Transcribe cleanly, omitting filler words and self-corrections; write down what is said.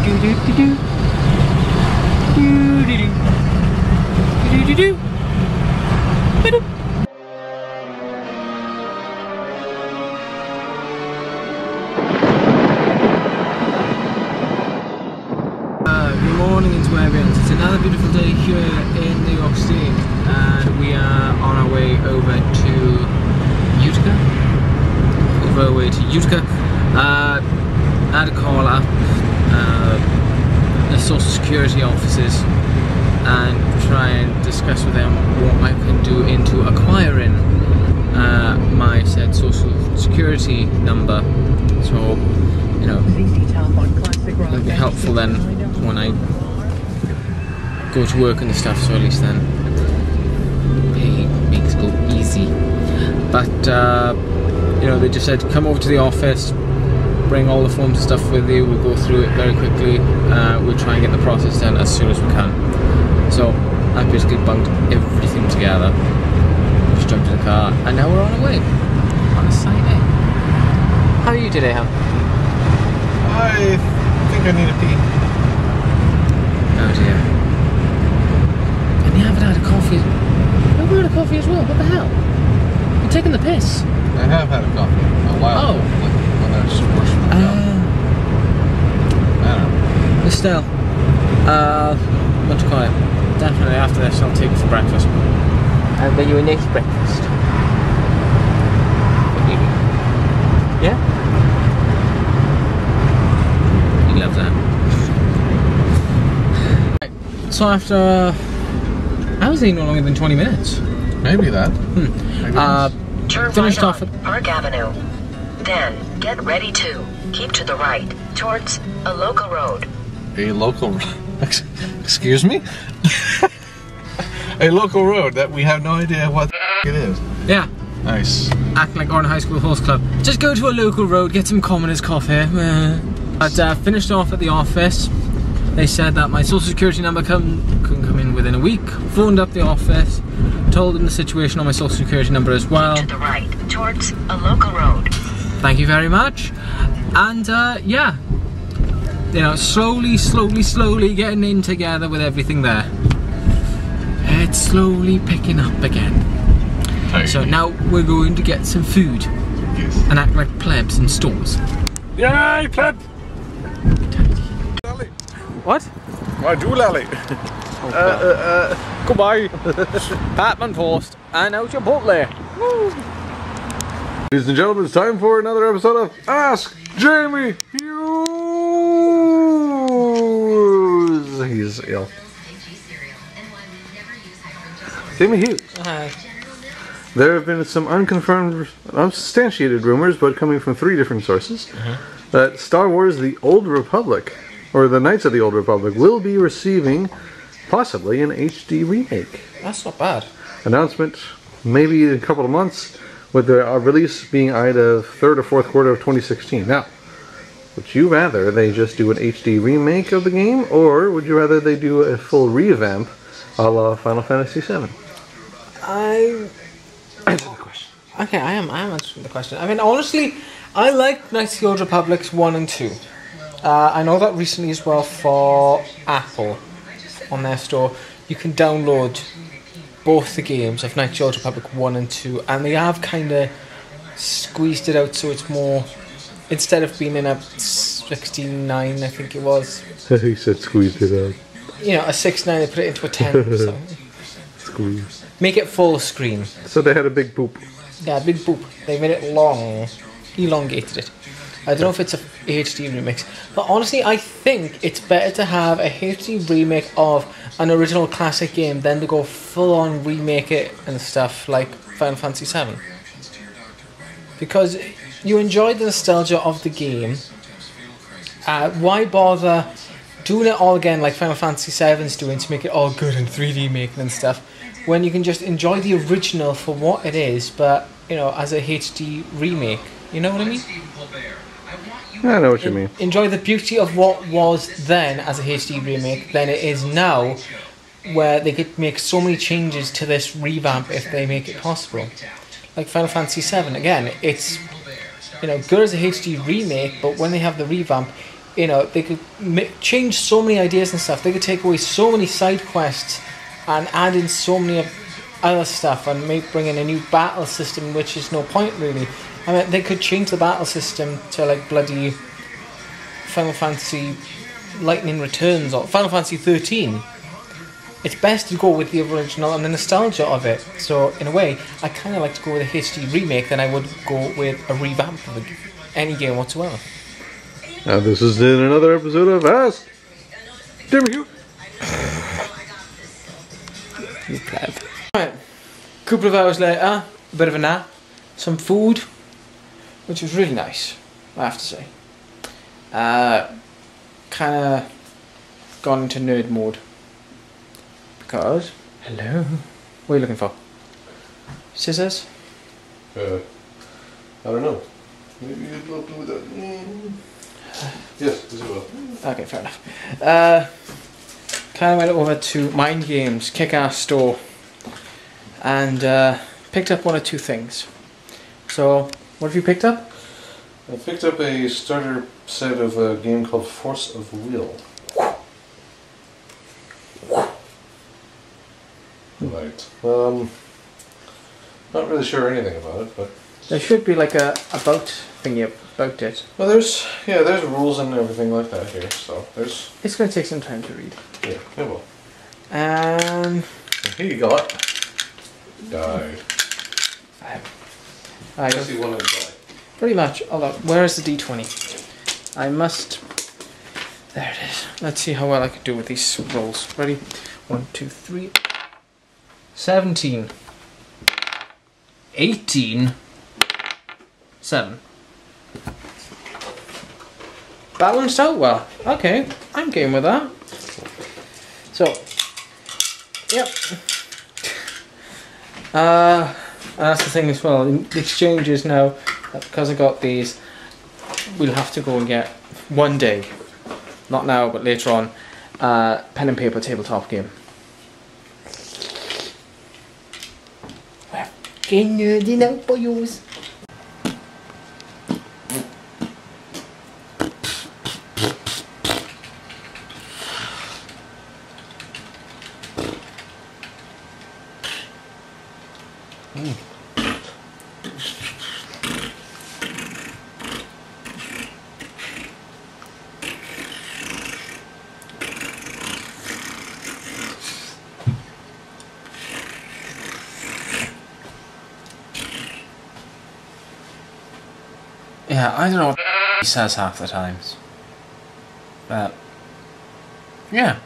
Good morning into everyone. It's another beautiful day here in New York City, and we are on our way over to Utica. I had to call up the Social Security offices and try and discuss with them what I can do into acquiring my said Social Security number. So, you know, it'll be helpful then when I go to work and stuff, so at least then pay makes go easy. But you know, they just said come over to the office, bring all the forms and stuff with you, we'll go through it very quickly, we'll try and get the process done as soon as we can. So I basically bunked everything together, just jumped in the car, and now we're on our way on a Saturday. How are you today, Ham? I think I need a pee. Oh dear. And you haven't had a coffee? No, we had a coffee as well. What the hell? You're taking the piss. I have had a coffee a while ago. When I was worse from the job. I don't know. Estelle, what to call it? Definitely after this I'll take you for breakfast. And then you a nice breakfast. Yeah? He loves that. So after, I was eating no longer than 20 minutes. Maybe that. Turn finished right off on at Park Avenue. Then get ready to keep to the right towards a local road. A local excuse me? A local road that we have no idea what it is. Yeah. Nice. Acting like Oran High School Horse Club. Just go to a local road, get some commoners coffee. But finished off at the office. They said that my social security number couldn't come in within a week. Phoned up the office, told them the situation on my social security number as well. To the right towards a local road. Thank you very much. And yeah, you know, slowly getting in together with everything there. It's slowly picking up again. So now we're going to get some food and act like plebs in stores. Yay, pleb! What? My doolally. Goodbye. Batman Post and now Chipotle. Woo. Ladies and gentlemen, it's time for another episode of Ask Jamie Hughes. He's ill. Jamie Hughes. Hi. There have been some unconfirmed, unsubstantiated rumors, but coming from 3 different sources, that Star Wars The Old Republic, or the Knights of the Old Republic, will be receiving possibly an HD remake. That's not bad. Announcement maybe in a couple of months, with the release being either 3rd or 4th quarter of 2016. Now, would you rather they just do an HD remake of the game, or would you rather they do a full revamp a la Final Fantasy VII? Answer the question. Okay, I am answering the question. I mean, honestly, I like Knights of the Old Republics 1 and 2. I know that recently as well for Apple, on their store, you can download both the games of Knights of the Old Republic 1 and 2, and they have kind of squeezed it out so it's more, instead of being in a 16:9, I think it was. He said squeezed it out. You know, a 6:9, they put it into a 10. So. Squeeze. Make it full screen. So they had a big poop. Yeah, big boop. They made it long, elongated it. I don't know if it's a HD remix, but honestly, I think it's better to have a HD remake of an original classic game than to go full on remake it and stuff like Final Fantasy VII. Because you enjoyed the nostalgia of the game. Why bother doing it all again like Final Fantasy VII's doing to make it all good and 3D making and stuff, when you can just enjoy the original for what it is, but, you know, as a HD remake. You know what I mean? I know what you mean. Enjoy the beauty of what was then as a HD remake than it is now, where they could make so many changes to this revamp if they make it possible. Like Final Fantasy VII, again, it's, you know, good as a HD remake, but when they have the revamp, you know, they could change so many ideas and stuff. They could take away so many side quests and add in so many other stuff and bring in a new battle system, which is no point really. I mean, they could change the battle system to like bloody Final Fantasy Lightning Returns or Final Fantasy 13. It's best to go with the original and the nostalgia of it. So in a way, I kind of like to go with a HD remake than I would go with a revamp of any game whatsoever. Now this is in another episode of Ask Dimmerhugh. You pleb. Right, couple of hours later, a bit of a nap, some food, which was really nice, I have to say. Kind of gone into nerd mode. Because, hello, what are you looking for? Scissors? I don't know. Maybe you'd love to do that. Yes, this will. Okay, fair enough. Kind of went over to Mind Games Kick-Ass store and picked up one or two things. So, what have you picked up? I picked up a starter set of a game called Force of Will. Right. Not really sure anything about it, but There should be like a about thingy about it. well, there's rules and everything like that here. So there's It's going to take some time to read. yeah, it will. And And here you got died. I Guess you wanted to die. pretty much. Hold on. Where is the D20? I must. There it is. Let's see how well I can do with these rolls. Ready? 1, 2, 3. 17. 18. 7. Balanced out well. Okay, I'm game with that. So, yep. And that's the thing as well. The exchanges now, because I got these, we'll have to go and get one day, not now but later on, pen and paper tabletop game. We're getting nerdy now, boys. Yeah, I don't know what he says half the times. But, yeah.